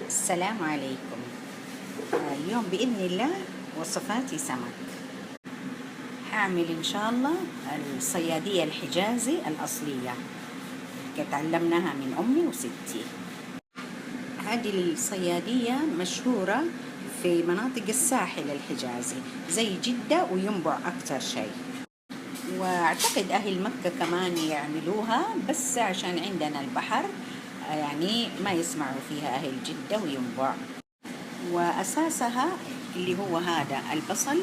السلام عليكم. اليوم بإذن الله وصفاتي سمك. هعمل إن شاء الله الصيادية الحجازي الأصلية تعلمناها من أمي وستي. هذه الصيادية مشهورة في مناطق الساحل الحجازي زي جدة وينبع أكتر شيء، وأعتقد أهل مكة كمان يعملوها، بس عشان عندنا البحر يعني ما يسمعوا فيها أهل جدة وينبع. وأساسها اللي هو هذا البصل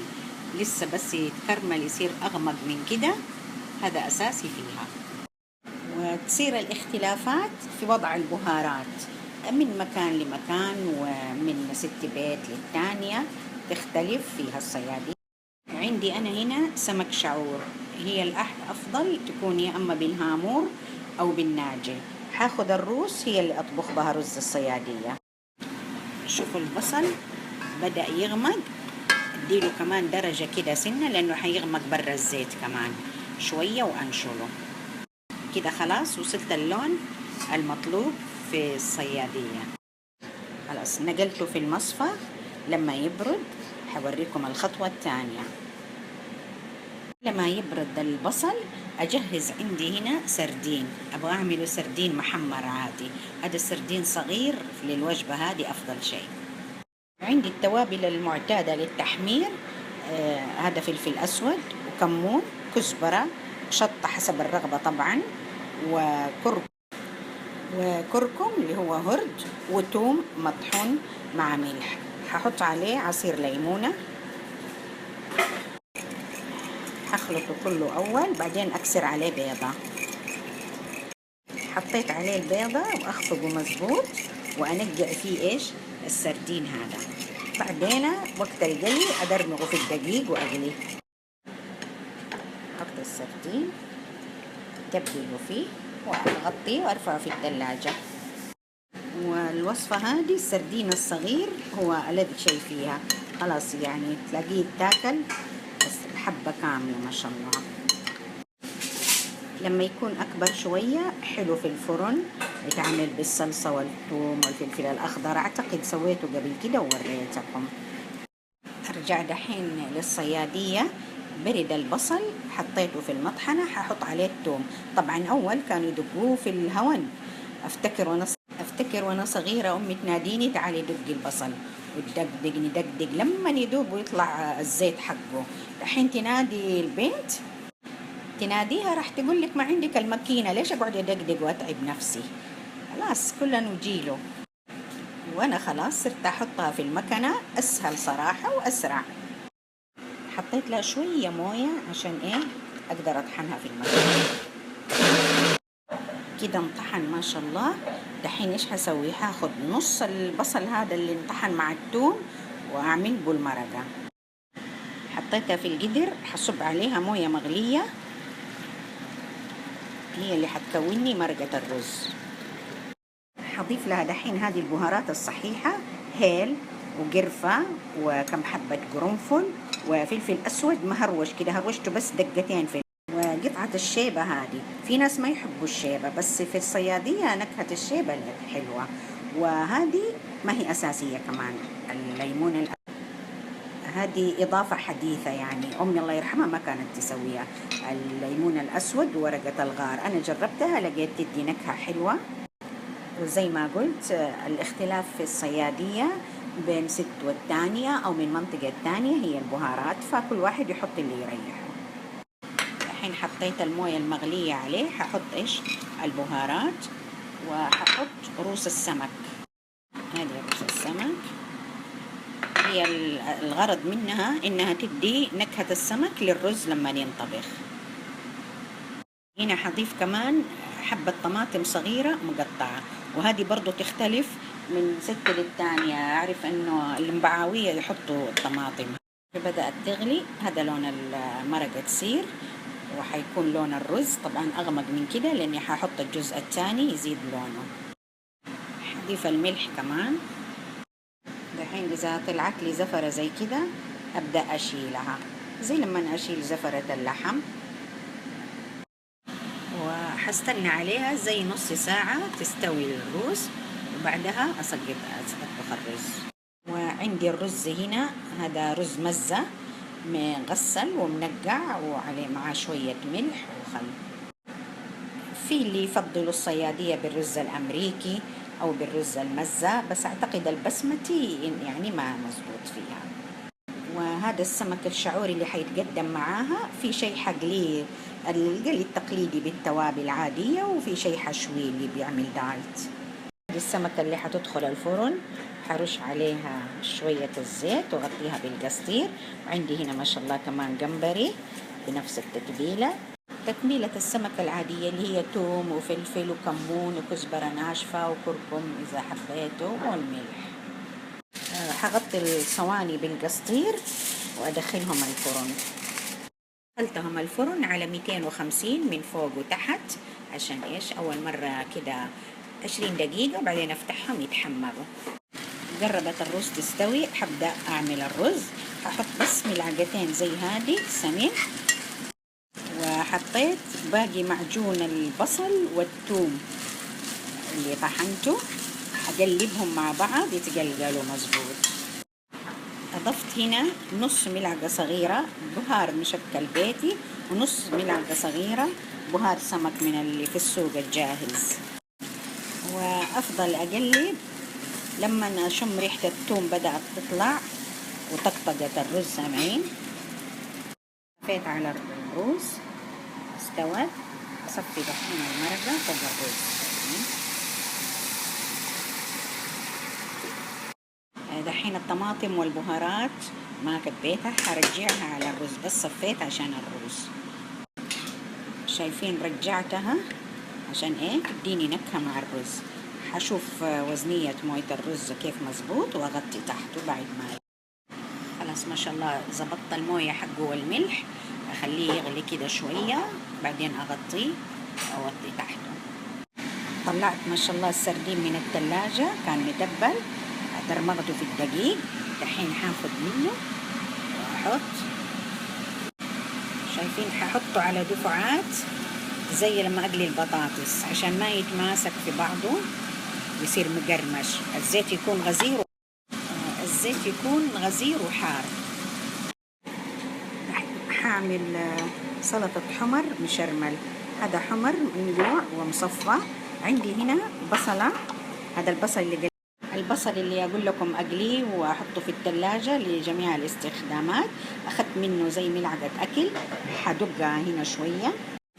لسه بس يتكرمل يصير أغمق من كده، هذا أساسي فيها. وتصير الاختلافات في وضع البهارات من مكان لمكان ومن ست بيت للثانية، تختلف فيها الصيادية. عندي أنا هنا سمك شعور، هي الأفضل تكون يا أما بالهامور أو بالناجي. حاخد الروس هي اللي أطبخ بها رز الصيادية. شوفوا البصل بدأ يغمق، اديله كمان درجة كده سنة لأنه حيغمق برا الزيت كمان شوية وأنشله كده. خلاص وصلت اللون المطلوب في الصيادية. خلاص نقلته في المصفى، لما يبرد حوريكم الخطوة الثانية. لما يبرد البصل أجهز عندي هنا سردين، أبغى أعمله سردين محمر عادي. هذا السردين صغير للوجبة هذه أفضل شيء. عندي التوابل المعتادة للتحمير، هذا فلفل أسود وكمون كزبرة شطة حسب الرغبة طبعا، وكركم اللي هو هرد، وتوم مطحون مع ملح. هحط عليه عصير ليمونة، أخلطه كله أول، بعدين أكسر عليه بيضة. حطيت عليه البيضة وأخفقه مزبوط، وأنقع فيه إيش السردين هذا. بعدين وقت القلي أدرمغه في الدقيق وأقليه. أحط السردين تبله فيه وأغطيه وأرفعه في الثلاجة. والوصفة هذه السردين الصغير هو ألذ شيء فيها، خلاص يعني تلاقيه تاكل بس حبة كاملة ما شاء الله. لما يكون أكبر شوية حلو في الفرن، يتعمل بالصلصة والثوم والفلفل الأخضر، أعتقد سويته قبل كده ووريتكم. أرجع دحين للصيادية. برد البصل حطيته في المطحنة، ححط عليه الثوم. طبعا أول كانوا يدقوه في الهون، أفتكر وأنا صغيرة أمي تناديني تعالي دقي البصل، وتدقدق ندقدق لما يدوب ويطلع الزيت حقه. دحين تنادي البنت، تناديها راح تقول لك ما عندك الماكينة، ليش أقعد أدقدق وأتعب نفسي؟ خلاص كلنا نجيله. وأنا خلاص صرت أحطها في المكنة، أسهل صراحة وأسرع. حطيت لها شوية موية عشان إيه أقدر أطحنها في المكنة. كده انطحن ما شاء الله. دحين إيش هسوي؟ هاخد نص البصل هذا اللي انطحن مع الثوم وأعمل بالمرقة. حطيتها في القدر، حصب عليها موية مغلية، هي اللي حتكوني مرقة الرز. حضيف لها دحين هذه البهارات الصحيحة، هيل وقرفة وكم حبة قرنفل وفلفل أسود مهروش كده، هروشته بس دقتين في، وقطعة الشيبة هذه. في ناس ما يحبوا الشيبة، بس في الصيادية نكهة الشيبة حلوة، وهذه ما هي أساسية كمان. الليمون هذه إضافة حديثة، يعني أمي الله يرحمها ما كانت تسويها. الليمون الأسود وورقة الغار أنا جربتها لقيت تدي نكهة حلوة. وزي ما قلت الاختلاف في الصيادية بين ست والثانية أو من منطقة الثانية هي البهارات، فكل واحد يحط اللي يريحه. الحين حطيت الموية المغلية عليه، ححط إيش البهارات، وححط روس السمك. هذه روس السمك هي الغرض منها إنها تدي نكهة السمك للرز لما ينطبخ. هنا حضيف كمان حبة طماطم صغيرة مقطعة، وهذه برضو تختلف من ست للثانية. أعرف إنه المبعاوية يحطوا الطماطم. بدأت تغلي، هذا لون المرقة تصير، وحيكون لون الرز طبعا أغمق من كده لأني ححط الجزء الثاني يزيد لونه. حضيف الملح كمان. دحين إذا طلعت لي زفرة زي كده أبدأ أشيلها، زي لما أشيل زفرة اللحم. وحستنى عليها زي نص ساعة تستوي الروز، بعدها أطبخ الرز. وعندي الرز هنا، هذا رز مزة مغسل ومنقع وعليه معاه شوية ملح وخل. في اللي يفضلوا الصيادية بالرز الأمريكي أو بالرز المزة، بس أعتقد البسمتي يعني ما مزبوط فيها. وهذا السمك الشعوري اللي حيتقدم معاها، في شيء حقليه القلي التقليدي بالتوابل العادية، وفي شيء حشوي اللي بيعمل دايت. هذه السمكة اللي حتدخل الفرن حرش عليها شوية الزيت وغطيها بالقصدير. وعندي هنا ما شاء الله كمان جمبري بنفس التتبيلة، تتبيلة السمكة العادية اللي هي توم وفلفل وكمون وكزبرة ناشفة وكركم إذا حبيته والملح. حغطي الصواني بالقصدير وأدخلهم الفرن. دخلتهم الفرن على 250 من فوق وتحت، عشان إيش؟ أول مرة كده 20 دقيقة وبعدين أفتحهم يتحمروا. قربت الرز تستوي، حبدأ أعمل الرز. أحط بس ملعقتين زي هذه سمن، وحطيت باقي معجون البصل والثوم اللي طحنته، أقلبهم مع بعض يتقلقلوا مظبوط. أضفت هنا نص ملعقة صغيرة بهار مشكل بيتي، ونص ملعقة صغيرة بهار سمك من اللي في السوق الجاهز. وأفضل أقلب لما أشم ريحة الثوم بدأت تطلع وطقطقت الرز سامعين. حطيت على الرز استوت، أصفي دحين المرقة فوق الرز. دحين الطماطم والبهارات ما كبيتها، حرجعها على الرز، بس صفيت عشان الرز. شايفين رجعتها عشان ايه؟ تديني نكهة مع الرز. حشوف وزنية موية الرز كيف مظبوط وأغطي تحته بعد ما خلاص ما شاء الله زبطت الموية حقه والملح. أخليه يغلي كده شوية بعدين أغطيه وأوطي تحته. طلعت ما شاء الله السردين من الثلاجة، كان متبل، درمغته في الدقيق. دحين حاخد منه وأحط، شايفين ححطه على دفعات زي لما أقلي البطاطس عشان ما يتماسك في بعضه ويصير مقرمش. الزيت يكون غزير وحار. حاعمل سلطة حمر مشرمل. هذا حمر منقوع ومصفى. عندي هنا بصلة، هذا البصل اللي أقول لكم أقليه وأحطه في الثلاجة لجميع الاستخدامات. أخذت منه زي ملعقة أكل، حدقها هنا شوية.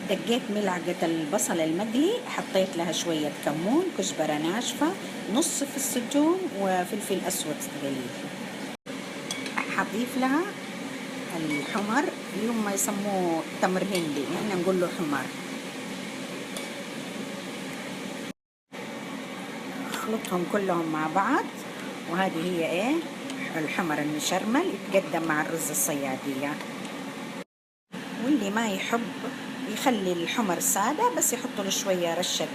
دقيت ملعقة البصل المقلي، حطيت لها شوية كمون، كزبرة ناشفة، نص فص ثوم وفلفل أسود قليل. حضيف لها الحمر اللي هم يسموه تمر هندي، نحن نقول له حمر. اخلطهم كلهم مع بعض. وهذه هي ايه؟ الحمر المشرمل يتقدم مع الرز الصيادية. واللي ما يحب يخلي الحمر سادة، بس يحطوا له شوية رشة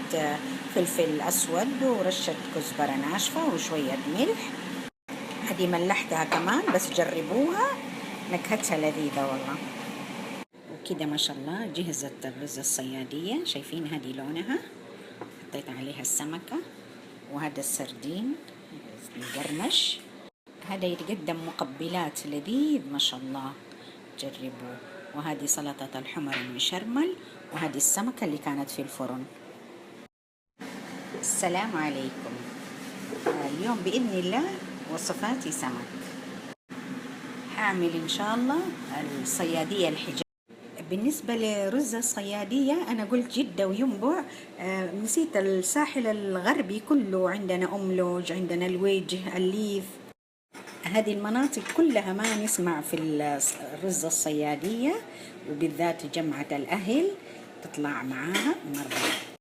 فلفل أسود ورشة كزبرة ناشفة وشوية ملح. هذه ملحتها كمان، بس جربوها نكهتها لذيذة والله. وكده ما شاء الله جهزت الرز الصيادية. شايفين هذه لونها، حطيت عليها السمكة وهذا السردين المقرمش. هذا يتقدم مقبلات لذيذ ما شاء الله، جربوه. وهذه سلطة الحمر المشرمل، وهذه السمكة اللي كانت في الفرن. السلام عليكم. اليوم بإذن الله وصفاتي سمك. هعمل إن شاء الله الصيادية الحجازية. بالنسبة لرز الصيادية أنا قلت جدة وينبع، نسيت الساحل الغربي كله. عندنا أملوج، عندنا الوجه، الليف، هذه المناطق كلها ما نسمع في الرز الصيادية، وبالذات جمعة الأهل تطلع معاها مرة.